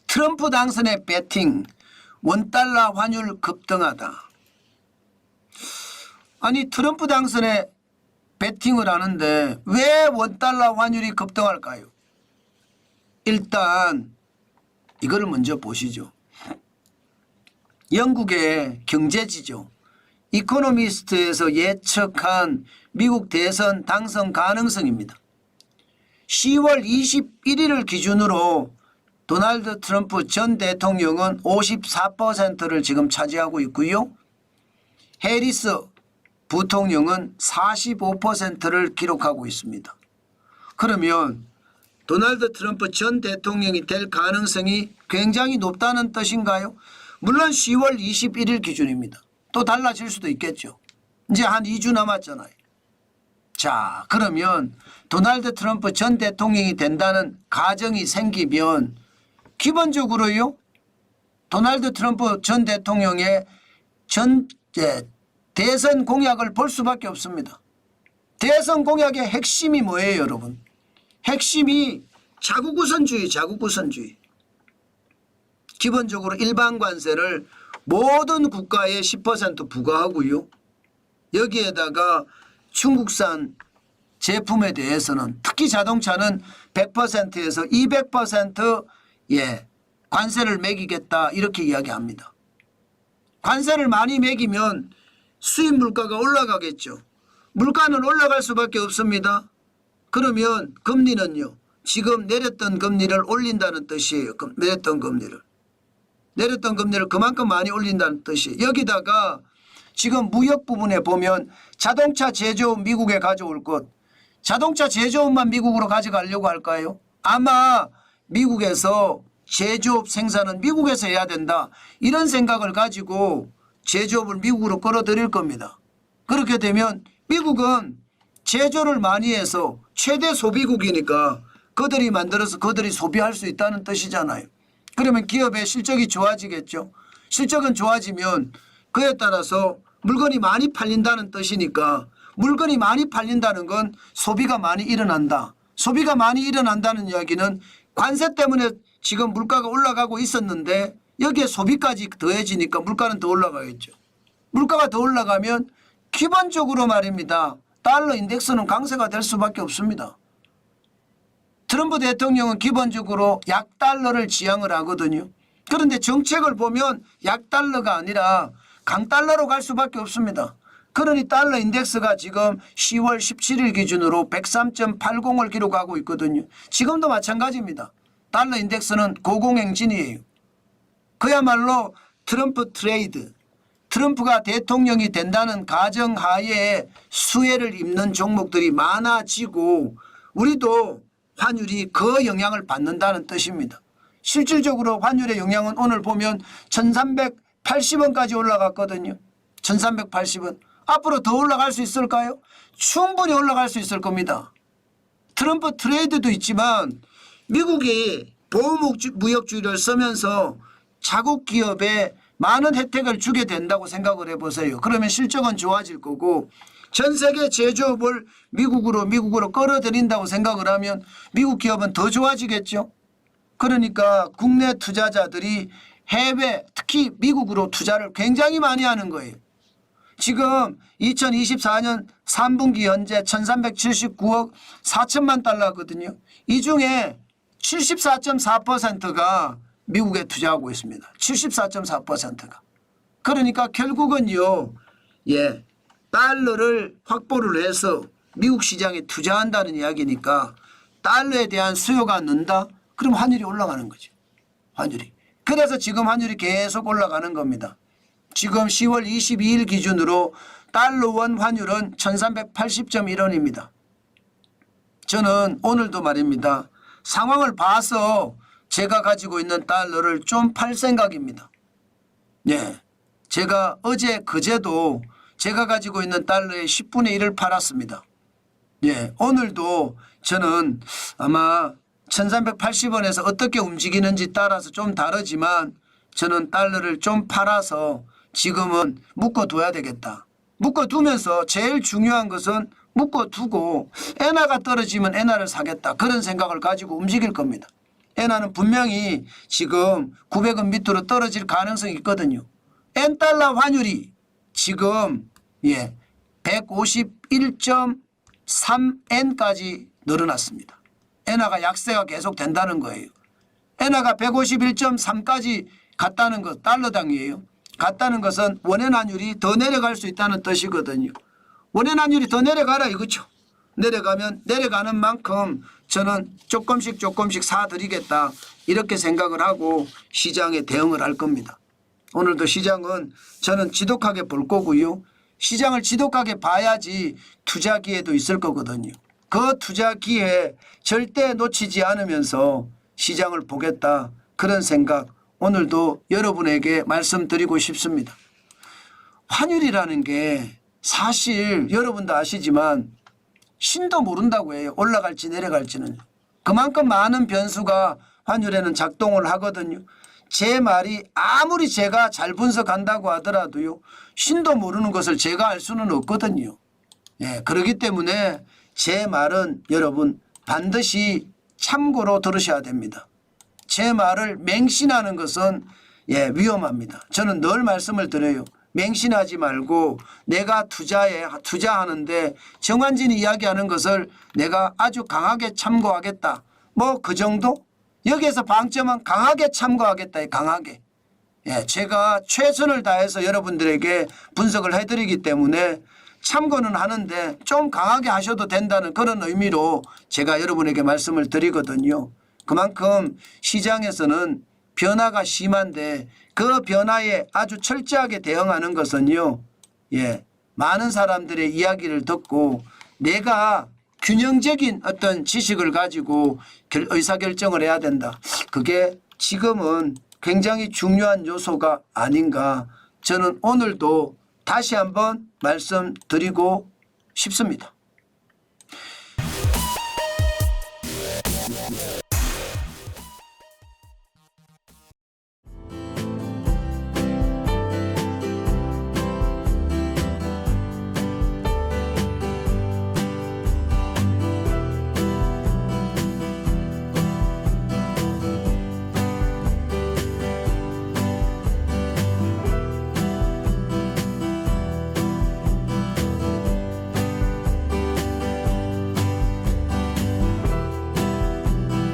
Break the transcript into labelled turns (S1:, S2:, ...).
S1: 트럼프 당선의 배팅, 원달러 환율 급등하다. 아니 트럼프 당선에 배팅을 하는데 왜 원달러 환율이 급등할까요? 일단 이거를 먼저 보시죠. 영국의 경제지죠. 이코노미스트에서 예측한 미국 대선 당선 가능성입니다. 10월 21일을 기준으로 도널드 트럼프 전 대통령은 54%를 지금 차지하고 있고요. 해리스 부통령은 45%를 기록하고 있습니다. 그러면 도널드 트럼프 전 대통령이 될 가능성이 굉장히 높다는 뜻인가요? 물론 10월 21일 기준입니다. 또 달라질 수도 있겠죠. 이제 한 2주 남았잖아요. 자, 그러면 도널드 트럼프 전 대통령이 된다는 가정이 생기면 기본적으로요. 도널드 트럼프 전 대통령의 대선 공약을 볼 수밖에 없습니다. 대선 공약의 핵심이 뭐예요, 여러분? 핵심이 자국우선주의. 기본적으로 일반 관세를 모든 국가에 10% 부과하고요. 여기에다가 중국산 제품에 대해서는 특히 자동차는 100%에서 200% 관세를 매기겠다 이렇게 이야기합니다. 관세를 많이 매기면 수입 물가가 올라가겠죠. 물가는 올라갈 수밖에 없습니다. 그러면 금리는요. 지금 내렸던 금리를 올린다는 뜻이에요. 내렸던 금리를 그만큼 많이 올린다는 뜻이에요. 여기다가 지금 무역 부분에 보면 자동차 제조업 미국에 가져올 것, 자동차 제조업만 미국으로 가져가려고 할까요? 아마 미국에서 제조업 생산은 미국에서 해야 된다. 이런 생각을 가지고 제조업을 미국으로 끌어들일 겁니다. 그렇게 되면 미국은 제조를 많이 해서 최대 소비국이니까 그들이 만들어서 그들이 소비할 수 있다는 뜻이잖아요. 그러면 기업의 실적이 좋아지겠죠. 실적은 좋아지면 그에 따라서 물건이 많이 팔린다는 뜻이니까 물건이 많이 팔린다는 건 소비가 많이 일어난다. 소비가 많이 일어난다는 이야기는 관세 때문에 지금 물가가 올라가고 있었는데 여기에 소비까지 더해지니까 물가는 더 올라가겠죠. 물가가 더 올라가면 기본적으로 말입니다. 달러 인덱스는 강세가 될 수밖에 없습니다. 트럼프 대통령은 기본적으로 약달러를 지향을 하거든요. 그런데 정책을 보면 약달러가 아니라 강달러로 갈 수밖에 없습니다. 그러니 달러 인덱스가 지금 10월 17일 기준으로 103.80을 기록하고 있거든요. 지금도 마찬가지입니다. 달러 인덱스는 고공행진이에요. 그야말로 트럼프 트레이드, 트럼프가 대통령이 된다는 가정하에 수혜를 입는 종목들이 많아지고 우리도 환율이 그 영향을 받는다는 뜻입니다. 실질적으로 환율의 영향은 오늘 보면 1380원까지 올라갔거든요. 1380원. 앞으로 더 올라갈 수 있을까요? 충분히 올라갈 수 있을 겁니다. 트럼프 트레이드도 있지만 미국이 보호무역주의를 쓰면서 자국 기업에 많은 혜택을 주게 된다고 생각을 해보세요. 그러면 실적은 좋아질 거고 전 세계 제조업을 미국으로 끌어들인다고 생각을 하면 미국 기업은 더 좋아지겠죠. 그러니까 국내 투자자들이 해외 특히 미국으로 투자를 굉장히 많이 하는 거예요. 지금 2024년 3분기 현재 1379억 4천만 달러거든요. 이 중에 74.4%가 미국에 투자하고 있습니다. 74.4%가. 그러니까 결국은요. 달러를 확보를 해서 미국 시장에 투자한다는 이야기니까 달러에 대한 수요가 는다? 그럼 환율이 올라가는 거죠. 환율이. 그래서 지금 환율이 계속 올라가는 겁니다. 지금 10월 22일 기준으로 달러원 환율은 1380.1원입니다. 저는 오늘도 말입니다. 상황을 봐서 제가 가지고 있는 달러를 좀 팔 생각입니다. 제가 어제 그제도 제가 가지고 있는 달러의 10분의 1을 팔았습니다. 오늘도 저는 아마 1380원에서 어떻게 움직이는지 따라서 좀 다르지만 저는 달러를 좀 팔아서 지금은 묶어둬야 되겠다. 묶어두면서 제일 중요한 것은 묶어두고 엔화가 떨어지면 엔화를 사겠다. 그런 생각을 가지고 움직일 겁니다. 엔화는 분명히 지금 900원 밑으로 떨어질 가능성이 있거든요. 엔달러 환율이 지금 151.3엔까지 늘어났습니다. 엔화가 약세가 계속 된다는 거예요. 엔화가 151.3까지 갔다는 것, 달러당이에요. 갔다는 것은 원엔 환율이 더 내려갈 수 있다는 뜻이거든요. 원엔 환율이 더 내려가라 이거죠. 내려가면 내려가는 만큼 저는 조금씩 사드리겠다 이렇게 생각을 하고 시장에 대응을 할 겁니다. 오늘도 시장은 저는 지독하게 볼 거고요. 시장을 지독하게 봐야지 투자 기회도 있을 거거든요. 그 투자 기회 절대 놓치지 않으면서 시장을 보겠다 그런 생각 오늘도 여러분에게 말씀드리고 싶습니다. 환율이라는 게 사실 여러분도 아시지만 신도 모른다고 해요. 올라갈지 내려갈지는. 그만큼 많은 변수가 환율에는 작동을 하거든요. 제 말이 아무리 제가 잘 분석한다고 하더라도요. 신도 모르는 것을 제가 알 수는 없거든요. 그렇기 때문에 제 말은 여러분 반드시 참고로 들으셔야 됩니다. 제 말을 맹신하는 것은 위험합니다. 저는 늘 말씀을 드려요. 맹신하지 말고 내가 투자하는데 정환진이 이야기하는 것을 내가 아주 강하게 참고하겠다. 뭐 그 정도? 여기에서 방점은 강하게 참고하겠다. 강하게. 제가 최선을 다해서 여러분들에게 분석을 해드리기 때문에 참고는 하는데 좀 강하게 하셔도 된다는 그런 의미로 제가 여러분에게 말씀을 드리거든요. 그만큼 시장에서는 변화가 심한데 그 변화에 아주 철저하게 대응하는 것은요. 많은 사람들의 이야기를 듣고 내가 균형적인 어떤 지식을 가지고 의사결정을 해야 된다. 그게 지금은 굉장히 중요한 요소가 아닌가 저는 오늘도 다시 한번 말씀드리고 싶습니다.